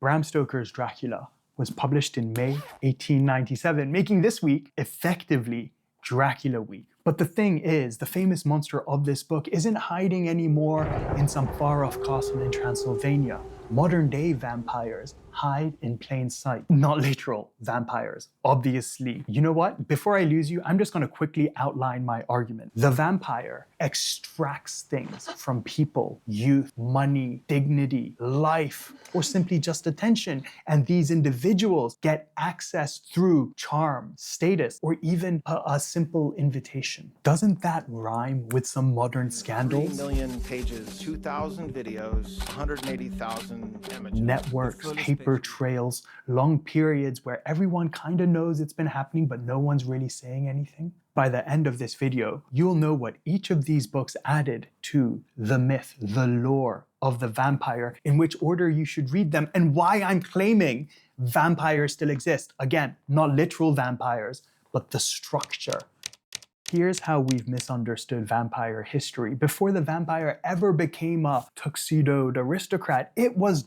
Bram Stoker's Dracula was published in May 1897, making this week effectively Dracula Week. But the thing is, the famous monster of this book isn't hiding anymore in some far-off castle in Transylvania. Modern-day vampires hide in plain sight. Not literal vampires, obviously. You know what? Before I lose you, I'm just going to quickly outline my argument. The vampire extracts things from people: youth, money, dignity, life, or simply just attention. And these individuals get access through charm, status, or even a simple invitation. Doesn't that rhyme with some modern scandals? 3 million pages, 2,000 videos, 180,000 images. Networks, paper trails, long periods where everyone kind of knows it's been happening, but no one's really saying anything. By the end of this video, you'll know what each of these books added to the myth, the lore of the vampire, in which order you should read them, and why I'm claiming vampires still exist. Again, not literal vampires, but the structure. Here's how we've misunderstood vampire history. Before the vampire ever became a tuxedoed aristocrat, it was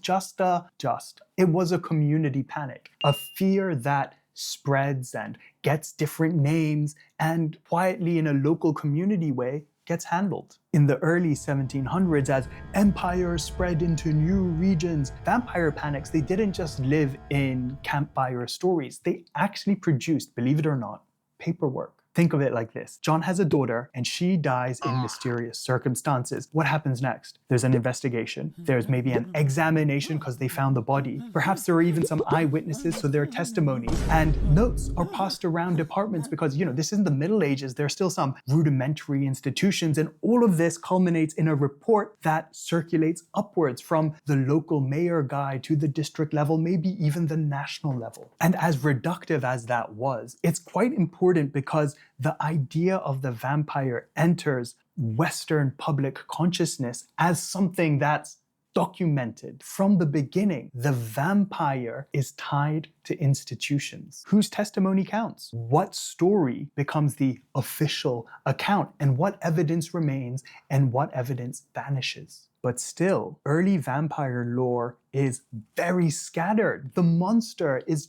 it was a community panic, a fear that spreads and gets different names and quietly in a local community way gets handled. In the early 1700s, as empires spread into new regions, vampire panics, they didn't just live in campfire stories. They actually produced, believe it or not, paperwork. Think of it like this. John has a daughter and she dies in mysterious circumstances. What happens next? There's an investigation. There's maybe an examination because they found the body. Perhaps there are even some eyewitnesses, so there are testimonies. And notes are passed around departments because, this isn't the Middle Ages. There's still some rudimentary institutions. And all of this culminates in a report that circulates upwards from the local mayor guy to the district level, maybe even the national level. And as reductive as that was, it's quite important because the idea of the vampire enters Western public consciousness as something that's documented. From the beginning, the vampire is tied to institutions. Whose testimony counts? What story becomes the official account? And what evidence remains and what evidence vanishes? But still, early vampire lore is very scattered. The monster is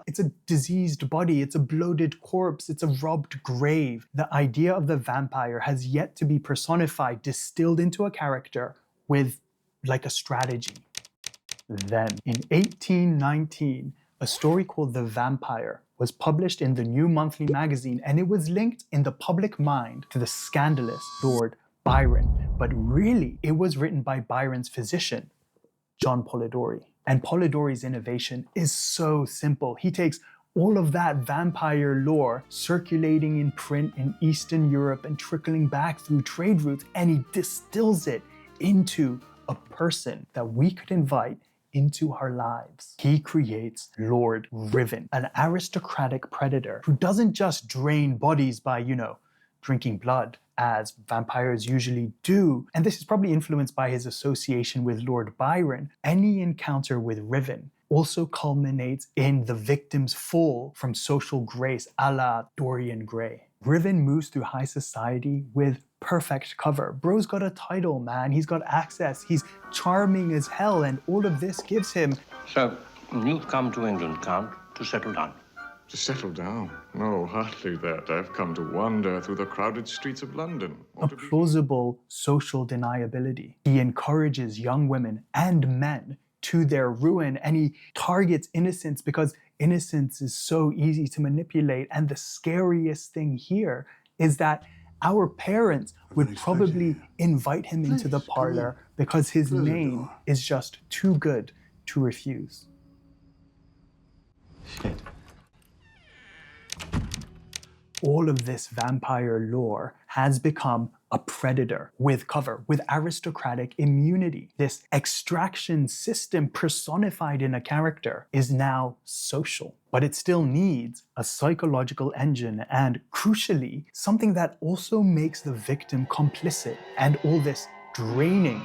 it's a diseased body, it's a bloated corpse, it's a robbed grave. The idea of the vampire has yet to be personified, distilled into a character with like a strategy. Then, in 1819, a story called The Vampire was published in the New Monthly magazine, and it was linked in the public mind to the scandalous Lord Byron. But really, it was written by Byron's physician, John Polidori. And Polidori's innovation is so simple. He takes all of that vampire lore circulating in print in Eastern Europe and trickling back through trade routes, and he distills it into a person that we could invite into our lives. He creates Lord Riven, an aristocratic predator who doesn't just drain bodies by, drinking blood, as vampires usually do. And this is probably influenced by his association with Lord Byron. Any encounter with Riven also culminates in the victim's fall from social grace, a la Dorian Gray. Riven moves through high society with perfect cover. Bro's got a title, man. He's got access. He's charming as hell, and all of this gives him... So, you've come to England, Count, to settle down. To settle down? No, hardly that. I've come to wander through the crowded streets of London. A plausible social deniability. He encourages young women and men to their ruin, and he targets innocence because innocence is so easy to manipulate. And the scariest thing here is that our parents would probably invite him into the parlor because his name is just too good to refuse. Shit. All of this vampire lore has become a predator with cover, with aristocratic immunity. This extraction system personified in a character is now social, but it still needs a psychological engine and, crucially, something that also makes the victim complicit. And all this draining,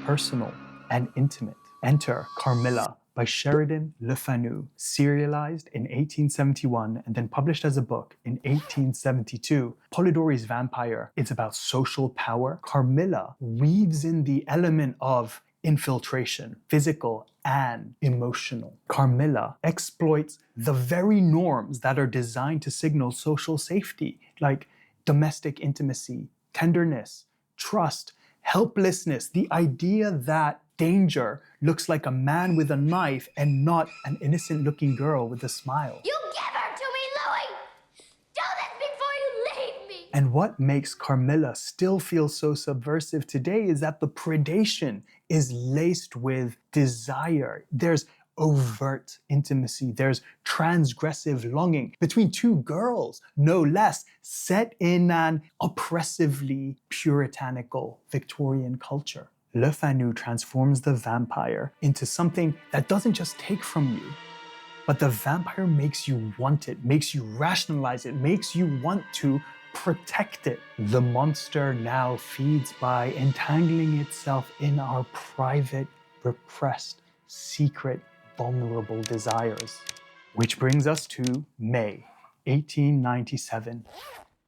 personal and intimate. Enter Carmilla by Sheridan Le Fanu, serialized in 1871 and then published as a book in 1872. Polidori's Vampire, it's about social power. Carmilla weaves in the element of infiltration, physical and emotional. Carmilla exploits the very norms that are designed to signal social safety, like domestic intimacy, tenderness, trust, helplessness, the idea that danger looks like a man with a knife and not an innocent-looking girl with a smile. You give her to me, Louis! Do this before you leave me! And what makes Carmilla still feel so subversive today is that the predation is laced with desire. There's overt intimacy, there's transgressive longing between two girls, no less, set in an oppressively puritanical Victorian culture. Le Fanu transforms the vampire into something that doesn't just take from you, but the vampire makes you want it, makes you rationalize it, makes you want to protect it. The monster now feeds by entangling itself in our private, repressed, secret, vulnerable desires. Which brings us to May 1897,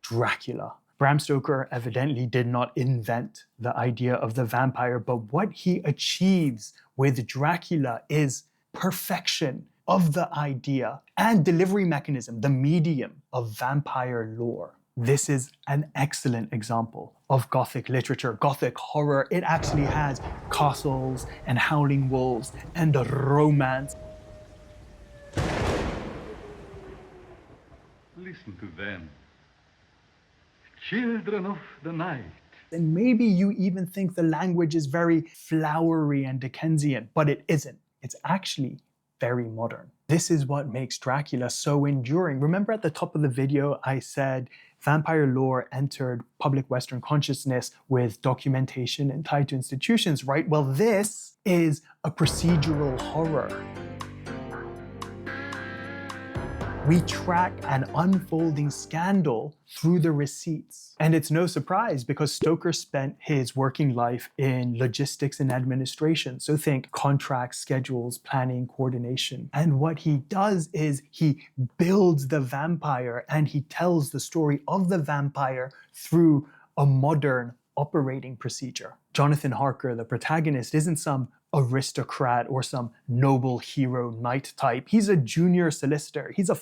Dracula. Bram Stoker evidently did not invent the idea of the vampire, but what he achieves with Dracula is perfection of the idea and delivery mechanism, the medium of vampire lore. This is an excellent example of Gothic literature, Gothic horror. It actually has castles and howling wolves and romance. Listen to them. Children of the night. And maybe you even think the language is very flowery and Dickensian, but it isn't. It's actually very modern. This is what makes Dracula so enduring. Remember at the top of the video, I said vampire lore entered public Western consciousness with documentation and tied to institutions, right? Well, this is a procedural horror. We track an unfolding scandal through the receipts. And it's no surprise because Stoker spent his working life in logistics and administration. So think contracts, schedules, planning, coordination. And what he does is he builds the vampire and he tells the story of the vampire through a modern operating procedure. Jonathan Harker, the protagonist, isn't some aristocrat or some noble hero knight type. He's a junior solicitor. He's a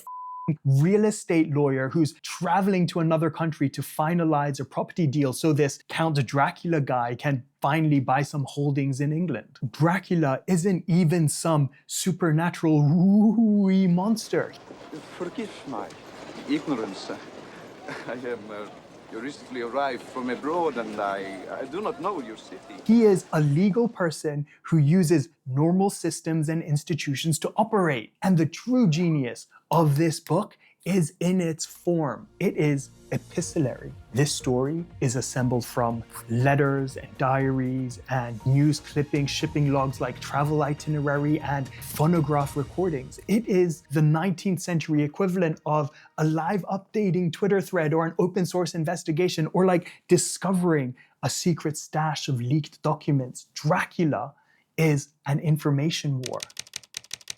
real estate lawyer who's traveling to another country to finalize a property deal so this Count Dracula guy can finally buy some holdings in England. Dracula isn't even some supernatural woo-wee monster. Forgive my ignorance. I am you recently arrived from abroad and I do not know your city. He is a legal person who uses normal systems and institutions to operate. And the true genius of this book is in its form. It is epistolary. This story is assembled from letters and diaries and news clippings, shipping logs like travel itinerary and phonograph recordings. It is the 19th century equivalent of a live updating Twitter thread or an open source investigation or like discovering a secret stash of leaked documents. Dracula is an information war.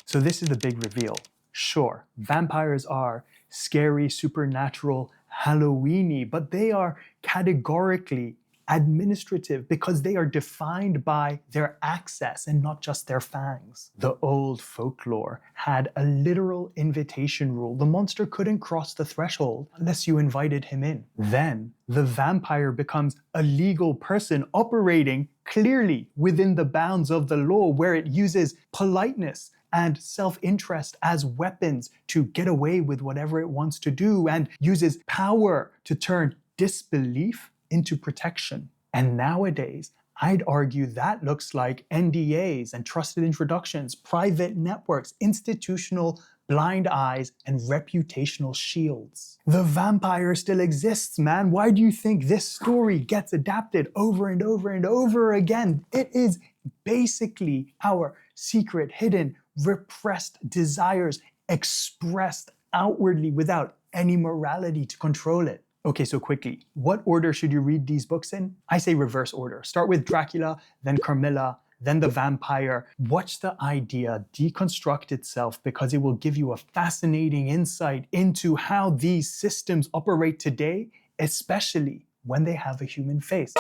So this is the big reveal. Sure, vampires are scary, supernatural, Halloween-y, but they are categorically administrative because they are defined by their access and not just their fangs. The old folklore had a literal invitation rule. The monster couldn't cross the threshold unless you invited him in. Then the vampire becomes a legal person operating clearly within the bounds of the law, where it uses politeness and self-interest as weapons to get away with whatever it wants to do, and uses power to turn disbelief into protection. And nowadays, I'd argue that looks like NDAs and trusted introductions, private networks, institutional blind eyes, and reputational shields. The vampire still exists, man. Why do you think this story gets adapted over and over and over again? It is basically our secret, hidden, repressed desires expressed outwardly without any morality to control it. Okay, so quickly, what order should you read these books in? I say reverse order. Start with Dracula, then Carmilla, then the vampire. Watch the idea deconstruct itself because it will give you a fascinating insight into how these systems operate today, especially when they have a human face.